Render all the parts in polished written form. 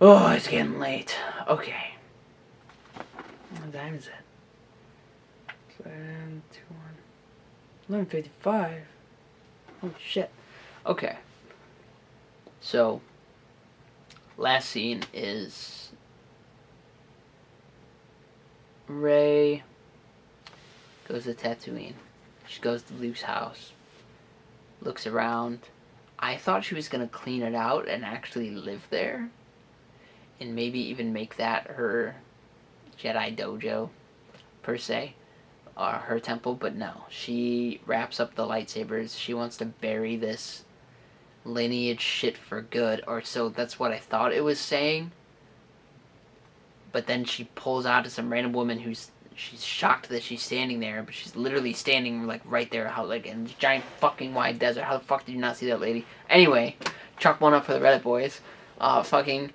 Oh, it's getting late. Okay. What time is it? 11:55. Holy shit. Okay. So, last scene is Rey goes to Tatooine. She goes to Luke's house, looks around. I thought she was going to clean it out and actually live there, and maybe even make that her Jedi dojo, per se, or her temple, but no. She wraps up the lightsabers. She wants to bury this lineage shit for good, or so that's what I thought it was saying. But then she pulls out to some random woman she's shocked that she's standing there, but she's literally standing like right there, how like in a giant fucking wide desert. How the fuck did you not see that lady? Anyway, chalk one up for the Reddit boys. Fucking.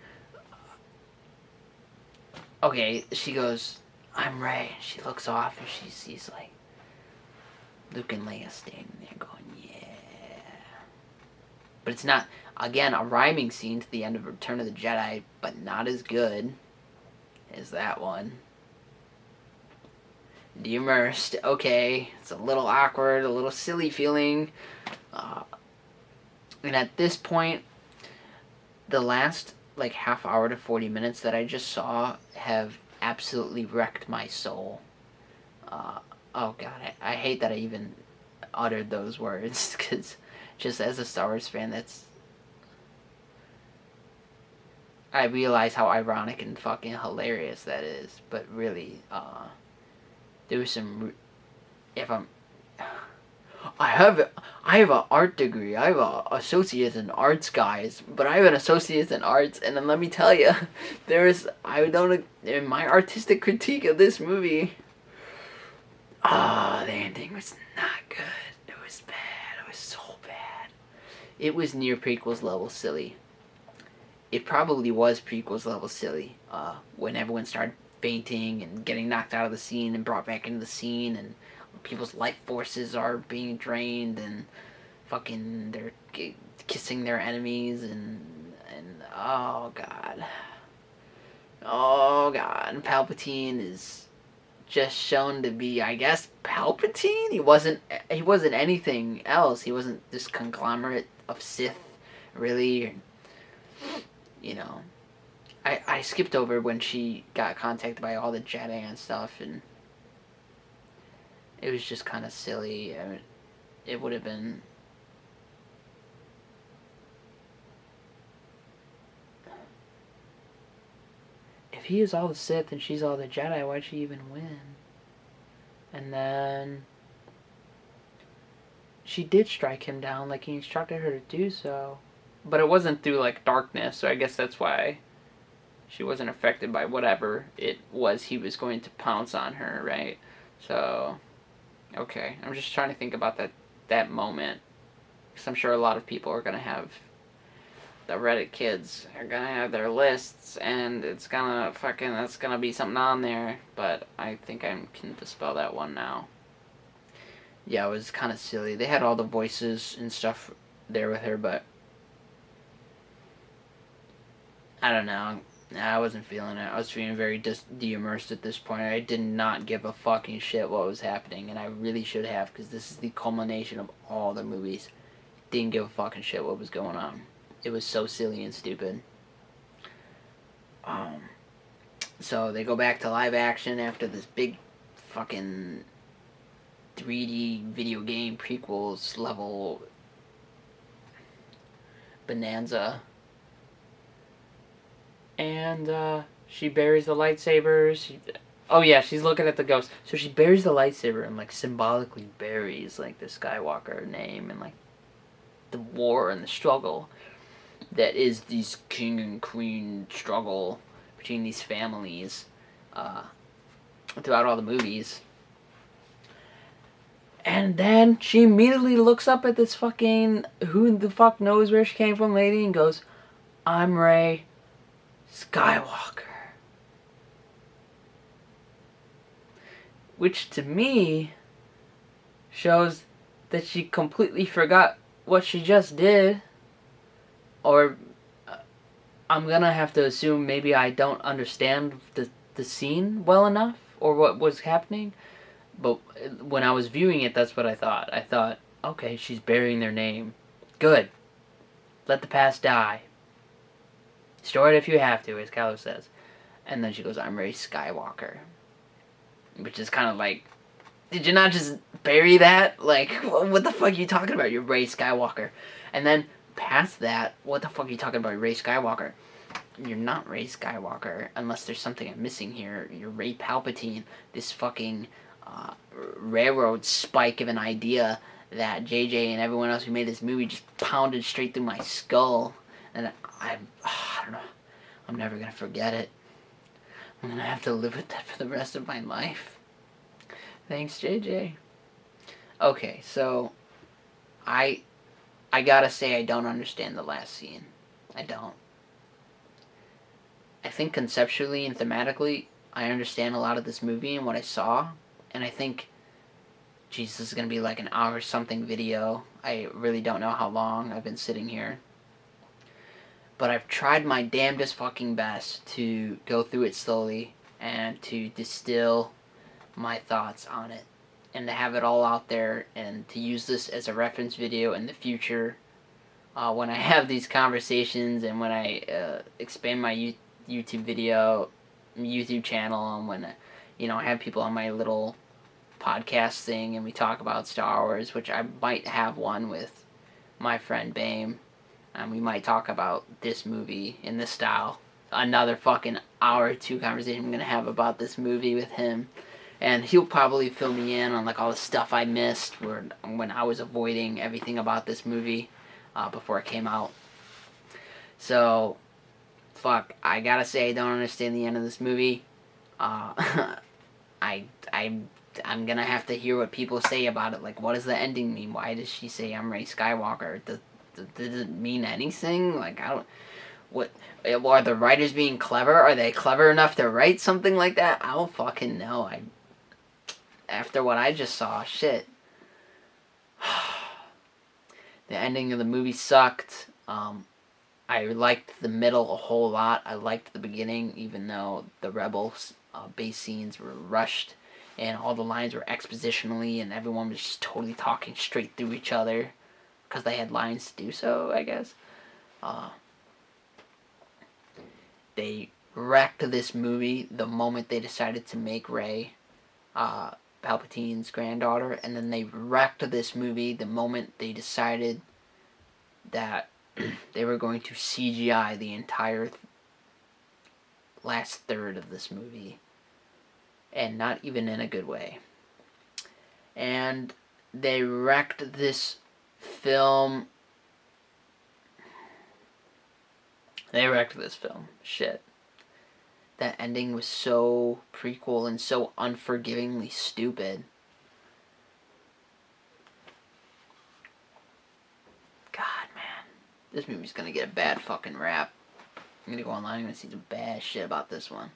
Okay, she goes, I'm Rey. She looks off and she sees like Luke and Leia standing there going, yeah. But it's not, again, a rhyming scene to the end of Return of the Jedi, but not as good as that one. Deimmersed, okay. It's a little awkward, a little silly feeling. And at this point, the last like half hour to 40 minutes that I just saw have absolutely wrecked my soul. Oh god, I hate that I even uttered those words, because just as a Star Wars fan, I realize how ironic and fucking hilarious that is, but really, there was some, if I'm, I have an art degree. I have an associate in arts, guys. But I have an associate in arts, and then let me tell you, in my artistic critique of this movie, the ending was not good. It was bad. It was so bad. It was near prequels level silly. It probably was prequels level silly. When everyone started fainting and getting knocked out of the scene and brought back into the scene, and people's life forces are being drained, and fucking they're kissing their enemies, and oh god, and Palpatine is just shown to be, I guess, Palpatine. He wasn't anything else. He wasn't this conglomerate of Sith, really. You know, I skipped over when she got contacted by all the Jedi and stuff, and it was just kind of silly. I mean, it would have been. If he is all the Sith and she's all the Jedi, why'd she even win? And then she did strike him down like he instructed her to do so. But it wasn't through like darkness, so I guess that's why she wasn't affected by whatever it was he was going to pounce on her, right? So, okay. I'm just trying to think about that moment. Because I'm sure a lot of people are going to have, the Reddit kids are going to have their lists, and it's going to that's going to be something on there. But I think I can dispel that one now. Yeah, it was kind of silly. They had all the voices and stuff there with her, but I don't know. I wasn't feeling it. I was feeling very de-immersed at this point. I did not give a fucking shit what was happening, and I really should have, because this is the culmination of all the movies. Didn't give a fucking shit what was going on. It was so silly and stupid. So they go back to live action after this big fucking 3D video game prequels level bonanza. And she buries the lightsabers. Oh yeah, she's looking at the ghost. So she buries the lightsaber and like symbolically buries like the Skywalker name and like the war and the struggle that is this king and queen struggle between these families throughout all the movies. And then she immediately looks up at this fucking who the fuck knows where she came from lady and goes, I'm Rey Skywalker. Which to me shows that she completely forgot what she just did. Or I'm gonna have to assume maybe I don't understand the scene well enough or what was happening. But when I was viewing it, that's what I thought. I thought, okay, she's burying their name. Good. Let the past die. Store it if you have to, as Kylo says. And then she goes, I'm Rey Skywalker. Which is kind of like, did you not just bury that? Like, what the fuck are you talking about? You're Rey Skywalker. And then, past that, what the fuck are you talking about? Rey Skywalker. You're not Rey Skywalker, unless there's something I'm missing here. You're Rey Palpatine, this fucking railroad spike of an idea that JJ and everyone else who made this movie just pounded straight through my skull. And I don't know. I'm never gonna forget it. I'm gonna have to live with that for the rest of my life. Thanks, JJ. Okay, so I gotta say I don't understand the last scene. I don't. I think conceptually and thematically, I understand a lot of this movie and what I saw, and I think, geez, this is gonna be like an hour something video. I really don't know how long I've been sitting here. But I've tried my damnedest fucking best to go through it slowly and to distill my thoughts on it and to have it all out there and to use this as a reference video in the future when I have these conversations and when I expand my YouTube channel and when I have people on my little podcast thing and we talk about Star Wars, which I might have one with my friend Bame. And we might talk about this movie in this style. Another fucking hour or two conversation I'm going to have about this movie with him. And he'll probably fill me in on like all the stuff I missed when I was avoiding everything about this movie before it came out. So, fuck, I gotta say I don't understand the end of this movie. I'm going to have to hear what people say about it. Like, what does the ending mean? Why does she say I'm Rey Skywalker? Does it mean anything? Like, I don't... What... Are the writers being clever? Are they clever enough to write something like that? I don't fucking know. After what I just saw, shit. The ending of the movie sucked. I liked the middle a whole lot. I liked the beginning, even though the Rebels base scenes were rushed and all the lines were expositionally and everyone was just totally talking straight through each other. Because they had lines to do so, I guess. They wrecked this movie the moment they decided to make Rey Palpatine's granddaughter, and then they wrecked this movie the moment they decided that they were going to CGI the entire last third of this movie. And not even in a good way. And they wrecked this film. They wrecked this film. Shit. That ending was so prequel and so unforgivingly stupid. God, man. This movie's gonna get a bad fucking rap. I'm gonna go online and see some bad shit about this one.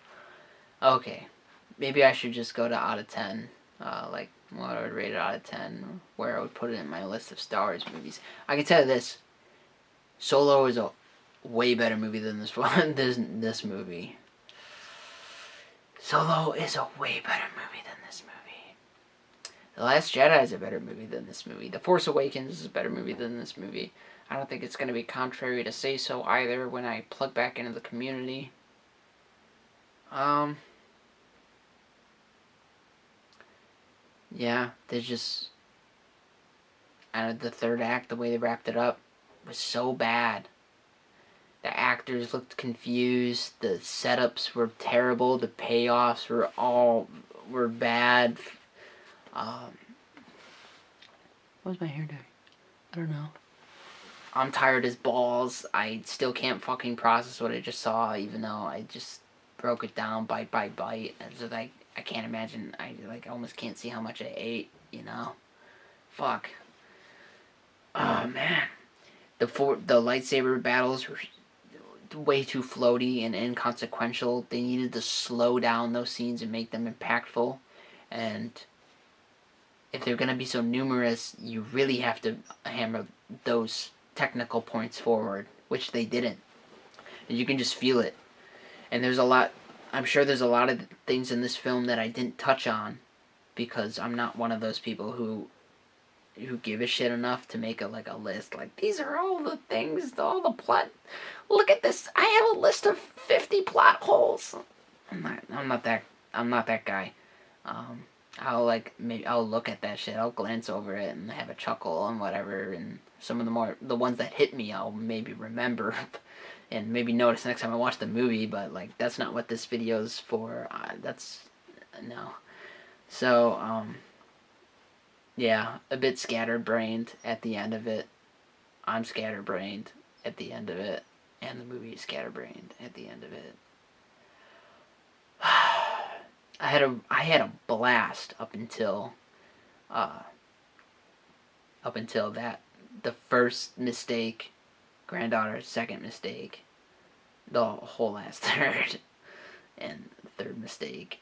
Okay. Maybe I should just go to out of 10. Like, what I would rate it out of 10, where I would put it in my list of Star Wars movies. I can tell you this. Solo is a way better movie than this one. this movie. Solo is a way better movie than this movie. The Last Jedi is a better movie than this movie. The Force Awakens is a better movie than this movie. I don't think it's going to be contrary to say so either when I plug back into the community. Yeah, there's just... the third act, the way they wrapped it up, was so bad. The actors looked confused. The setups were terrible. The payoffs were bad. What's my hair doing? I don't know. I'm tired as balls. I still can't fucking process what I just saw, even though I just broke it down bite by bite. It's just like, I can't imagine. I almost can't see how much I ate, Fuck. Oh, man. The lightsaber battles were way too floaty and inconsequential. They needed to slow down those scenes and make them impactful. And if they're going to be so numerous, you really have to hammer those technical points forward, which they didn't. and you can just feel it. And there's a lot. I'm sure there's a lot of things in this film that I didn't touch on because I'm not one of those people who give a shit enough to make a list. Like, these are all the things, all the plot. Look at this. I have a list of 50 plot holes. I'm not that guy. Maybe I'll look at that shit. I'll glance over it and have a chuckle and whatever. And some of the ones that hit me, I'll maybe remember and maybe notice next time I watch the movie. But like, that's not what this video's for. No. So yeah, a bit scatterbrained at the end of it. I'm scatterbrained at the end of it, and the movie is scatterbrained at the end of it. I had a blast up until that, the first mistake, granddaughter's second mistake, the whole last third, and the third mistake,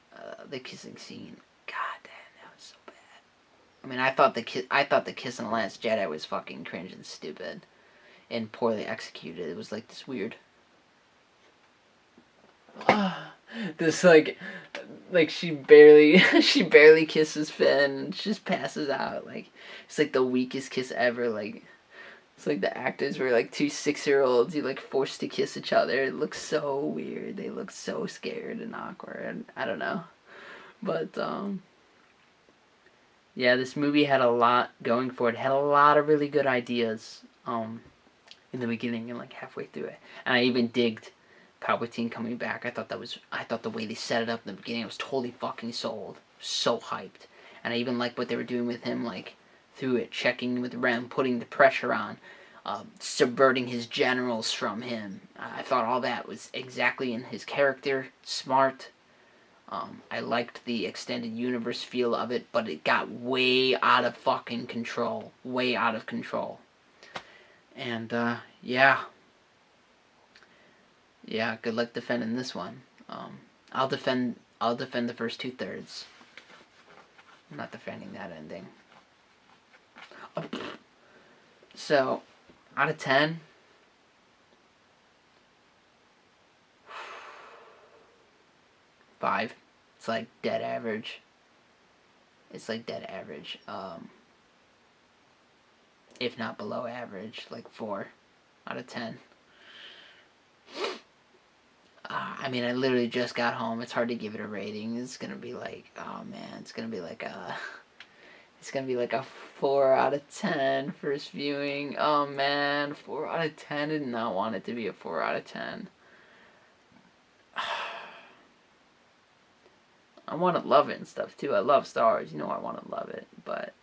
the kissing scene. God damn, that was so bad. I mean, I thought the kiss in The Last Jedi was fucking cringe and stupid, and poorly executed. It was like this weird. This like she barely kisses Finn and just passes out. Like, it's like the weakest kiss ever. Like, it's like the actors were like 2 6-year-olds you like forced to kiss each other. It looks so weird. They look so scared and awkward. I don't know. But yeah, this movie had a lot going for it. It had a lot of really good ideas in the beginning and like halfway through it. And I even digged Palpatine coming back. I thought the way they set it up in the beginning, I was totally fucking sold. So hyped. And I even liked what they were doing with him, like through it, checking with Rem, putting the pressure on, subverting his generals from him. I thought all that was exactly in his character, smart. I liked the extended universe feel of it, but it got way out of fucking control. Way out of control. And yeah. Yeah, good luck defending this one. I'll defend the first 2/3. I'm not defending that ending. So, out of 10, 5. It's like dead average. If not below average, like 4 out of 10. I mean, I literally just got home. It's hard to give it a rating. It's gonna be like, oh man, it's gonna be like a 4 out of 10 first viewing. Oh man, 4 out of 10. I did not want it to be a 4 out of 10. I want to love it and stuff too. I love Star Wars. You know I want to love it, but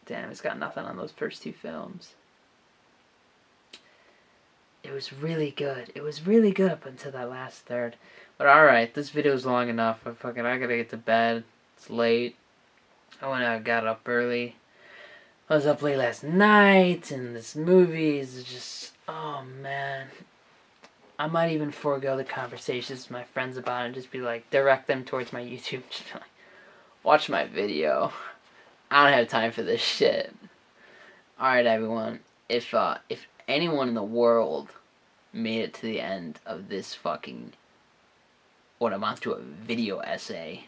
damn, it's got nothing on those first 2 films. It was really good. It was really good up until that last third. But alright, this video's long enough. I gotta get to bed. It's late. I got up early. I was up late last night, and this movie is just, oh man. I might even forego the conversations with my friends about it and just be like, direct them towards my YouTube. Just be like, watch my video. I don't have time for this shit. Alright, everyone. If anyone in the world made it to the end of this fucking, what amounts to a video essay,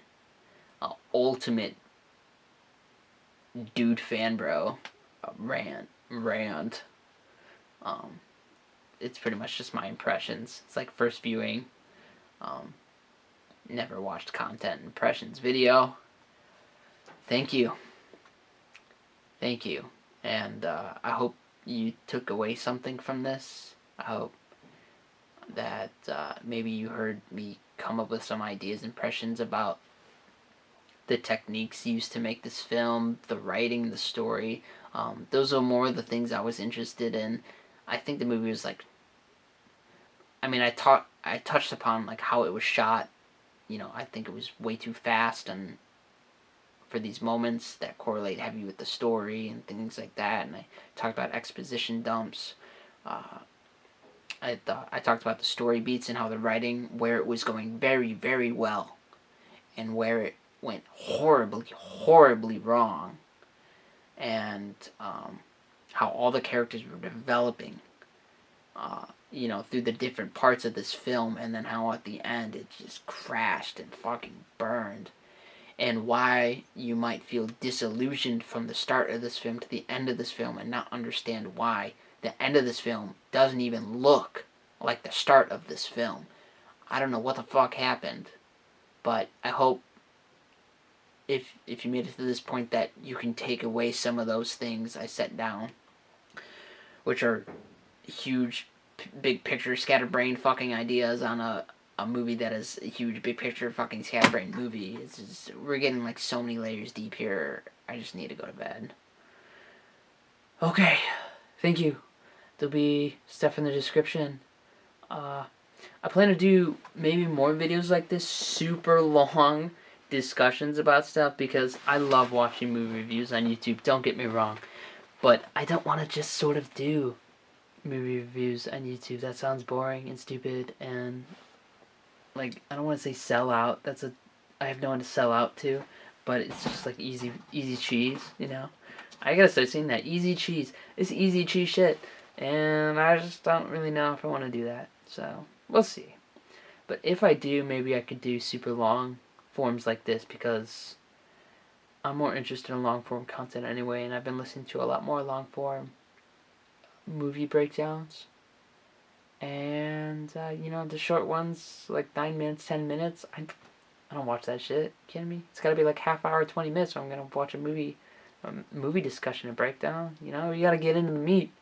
ultimate dude fan bro rant, it's pretty much just my impressions. It's like first viewing, never watched content impressions video. Thank you, and I hope you took away something from this. I hope that maybe you heard me come up with some ideas, impressions about the techniques used to make this film, the writing, the story. Those are more the things I was interested in. I think the movie was like, I mean, I touched upon like how it was shot. You know, I think it was way too fast and for these moments that correlate heavy with the story and things like that. And I talked about exposition dumps. I talked about the story beats and how the writing, where it was going very, very well, and where it went horribly, horribly wrong, and how all the characters were developing through the different parts of this film, and then how at the end it just crashed and fucking burned. And why you might feel disillusioned from the start of this film to the end of this film and not understand why the end of this film doesn't even look like the start of this film. I don't know what the fuck happened, but I hope if you made it to this point that you can take away some of those things I set down, which are huge, big picture, scatterbrained fucking ideas on a movie that is a huge, big picture, fucking scatterbrained movie. It's just, we're getting like so many layers deep here. I just need to go to bed. Okay, thank you. There'll be stuff in the description. I plan to do maybe more videos like this, super long discussions about stuff, because I love watching movie reviews on YouTube, don't get me wrong. But I don't want to just sort of do movie reviews on YouTube. That sounds boring and stupid, and like, I don't want to say sell out. I have no one to sell out to, but it's just like easy cheese, I gotta start saying that. Easy cheese. It's easy cheese shit. And I just don't really know if I want to do that. So, we'll see. But if I do, maybe I could do super long forms like this, because I'm more interested in long form content anyway, and I've been listening to a lot more long form movie breakdowns. And, the short ones, like 9 minutes, 10 minutes, I don't watch that shit. You kidding me? It's gotta be like half hour, 20 minutes, or I'm gonna watch a movie discussion and breakdown. You gotta get into the meat.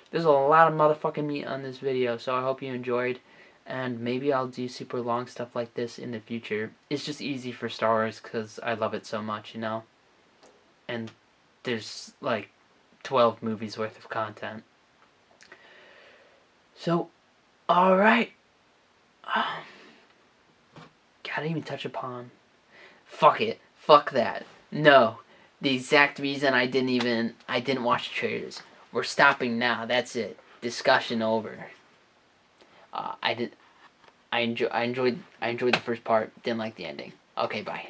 There's a lot of motherfucking meat on this video, so I hope you enjoyed. And maybe I'll do super long stuff like this in the future. It's just easy for Star Wars because I love it so much, And there's like 12 movies worth of content. So, alright. Gotta even touch upon. Fuck it. Fuck that. No. The exact reason I didn't watch the trailers. We're stopping now. That's it. Discussion over. I enjoyed the first part. Didn't like the ending. Okay, bye.